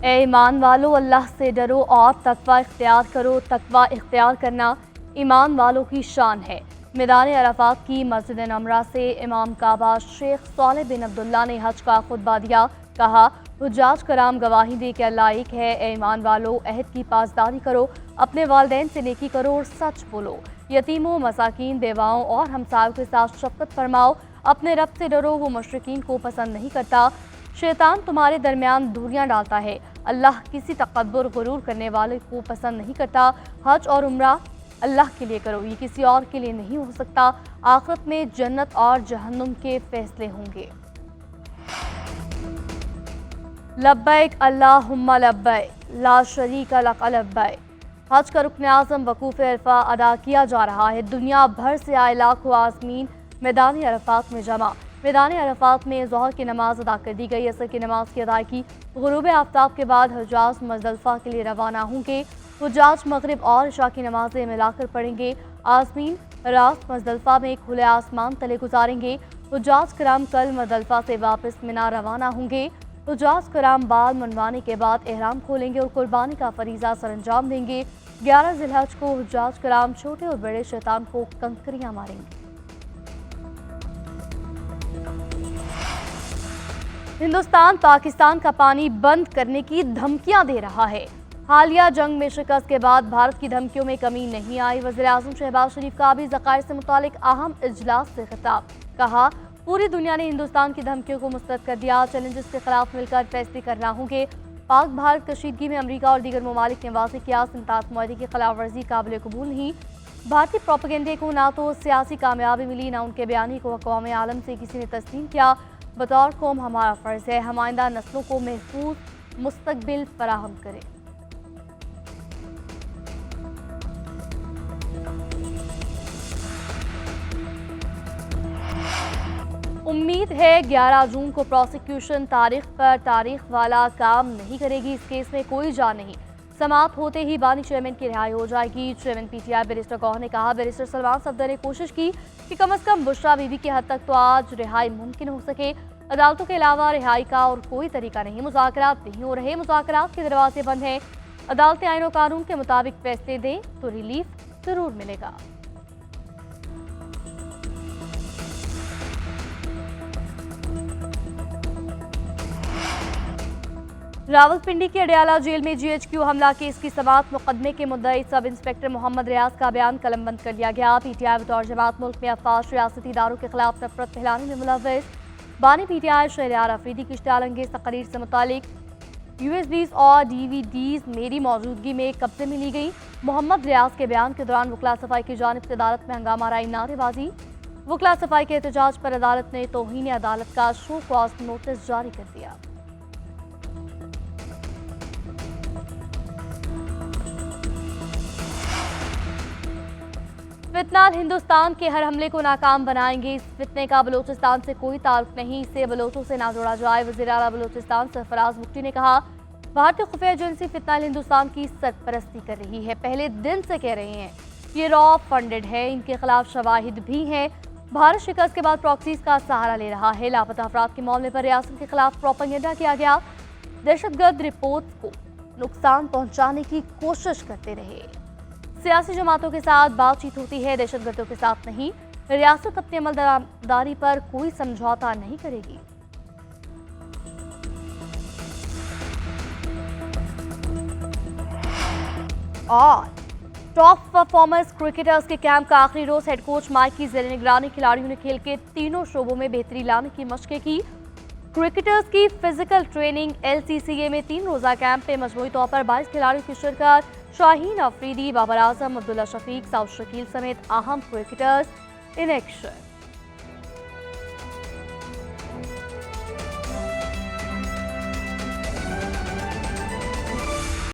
ए ईमान वालों, अल्लाह से डरो और तकवा इख्तियार करो। तकवा इख्तियार करना ईमान वालों की शान है। मैदान अरफात की मस्जिद नमरा से इमाम काबा शेख सालेह बिन अब्दुल्ला ने हज का खुतबा दिया। कहा, हुज्जाज कराम गवाही दे के अल्लाह एक है। ए ईमान वालों, अहद की पासदारी करो, अपने वालिदैन से नेकी करो और सच बोलो। यतीमों, मसाकीन, बेवाओं और हमसायों के साथ शफकत फरमाओ। अपने रब से डरो, वो मुशरिकीन को पसंद नहीं करता। शैतान तुम्हारे दरमियान दूरियां डालता है। अल्लाह किसी तकब्बुर गुरूर करने वाले को पसंद नहीं करता। हज और उम्रा अल्लाह के लिए करो, ये किसी और के लिए नहीं हो सकता। आखिरत में जन्नत और जहन्नुम के फैसले होंगे। लब्बैक अल्लाहुम्मा लब्बैक, ला शरीक लक लब्बैक। हज का रुकन आज़म वकूफ़ अरफा अदा किया जा रहा है। दुनिया भर से आए लाखों आज़मीन मैदान अरफात में जमा। मैदान अरफात में ज़ोहर की नमाज अदा कर दी गई। असर की नमाज की अदायगी गुरूब आफ्ताब के बाद हुज्जाज मुज़दलिफ़ा के लिए रवाना होंगे। हुज्जाज मगरिब और इशा की नमाजें मिलाकर पढ़ेंगे। आज़मीन रात मुज़दलिफ़ा में खुले आसमान तले गुजारेंगे। हुज्जाज कराम कल मुज़दलिफ़ा से वापस मिना रवाना होंगे। हुज्जाज कराम बाल मुंडवाने के बाद एहराम खोलेंगे और कुर्बानी का फरीज़ा सरअंजाम देंगे। 11 ज़िलहज को हुज्जाज कराम छोटे और बड़े शैतान को कंकरियां मारेंगे। हिंदुस्तान पाकिस्तान का पानी बंद करने की धमकियां दे रहा है। हालिया जंग में शिकस्त के बाद भारत की धमकियों में कमी नहीं आई। वज़ीर-ए-आज़म शहबाज शरीफ का भी ज़खायर से मुतालिक अहम इजलास से खिताब। कहा, पूरी दुनिया ने हिंदुस्तान की धमकियों को मुस्तरद कर दिया। चैलेंजेस के खिलाफ मिलकर फैसले करना होंगे। पाक भारत कशीदगी में अमरीका और दीगर ममालिक ने वाज़ेह किया, सिंतात मुआहदे की खिलाफ वर्जी काबिल कबूल नहीं। भारतीय प्रोपेगेंडे को ना तो सियासी कामयाबी मिली, ना उनके बयानी को अक़वाम आलम से किसी ने तस्लीम किया। बतौर कौम हमारा फ़र्ज़ है हम आइंदा नस्लों को महफूज मुस्तक़बिल फराहम करें। उम्मीद है 11 जून को प्रोसिक्यूशन तारीख पर तारीख वाला काम नहीं करेगी। इस केस में कोई जान नहीं। समाअत होते ही बानी चेयरमैन की रिहाई हो जाएगी। चेयरमैन पीटीआई बैरिस्टर गौहर ने कहा, बैरिस्टर सलमान सफदर ने कोशिश की कि कम अज़ कम बुशरा बीबी की हद तक तो आज रिहाई मुमकिन हो सके। अदालतों के अलावा रिहाई का और कोई तरीका नहीं। मुज़ाकरात नहीं हो रहे, मुज़ाकरात के दरवाजे बंद हैं। अदालतें आईन और कानून के मुताबिक फैसले दें तो रिलीफ जरूर मिलेगा। रावलपिंडी के अडयाला जेल में जीएचक्यू हमला केस की समाअत मुकदमे के मुद्दई सब इंस्पेक्टर मोहम्मद रियाज का बयान कलमबंद कर लिया गया। पीटीआई बतौर जमात मुल्क में अफवाज रियासती इदारों के खिलाफ नफरत फैलाने में मुलव्वस। बानी पीटीआई शहरयार अफरीदी की इश्तियाल-अंगेज़ तकरीर से मुतालिक यूएसबीज और डीवीडीज मेरी मौजूदगी में कब्जे में ली गई। मोहम्मद रियाज के बयान के दौरान वकला सफाई की जानिब से अदालत में हंगामा राई नारेबाजी। वकला सफाई के एहतजाज पर अदालत ने तौहीन अदालत का शो कॉज नोटिस जारी कर दिया। फितना हिंदुस्तान के हर हमले को नाकाम बनाएंगे। इस फितने का बलोचिस्तान से कोई ताल्लुक नहीं, इसे बलोचों से ना जोड़ा जाए। वज़ीर आला बलोचिस्तान सरफराज मुफ्ती ने कहा, भारतीय खुफिया एजेंसी फितना हिंदुस्तान की सरपरस्ती कर रही है। पहले दिन से कह रहे हैं ये रॉ फंडेड है, इनके खिलाफ शवाहिद भी हैं। भारत शिकस्त के बाद प्रॉक्सीज का सहारा ले रहा है। लापता अफराद के मामले पर रियासत के खिलाफ प्रोपेगेंडा किया गया। दहशतगर्द रिपोर्ट को नुकसान पहुंचाने की कोशिश करते रहे। सियासी जमातों के साथ बातचीत होती है, दहशतगर्दों के साथ नहीं। रियासत अपनी अमलदारी पर कोई समझौता नहीं करेगी। और टॉप परफॉर्मर्स क्रिकेटर्स के कैंप का आखिरी रोज हेड कोच माइक की ज़ेर निगरानी खिलाड़ियों ने खेल के तीनों शोबों में बेहतरी लाने की मशक़ें की। क्रिकेटर्स की फिजिकल ट्रेनिंग एलसीसीए में 3 रोज़ा कैंप में मजमूई तौर पर 22 खिलाड़ियों की शिरकत। शाहीन अफरीदी, बाबर आजम, अब्दुल्ला शफीक, साउद शकील समेत अहम क्रिकेटर्स इन एक्शन।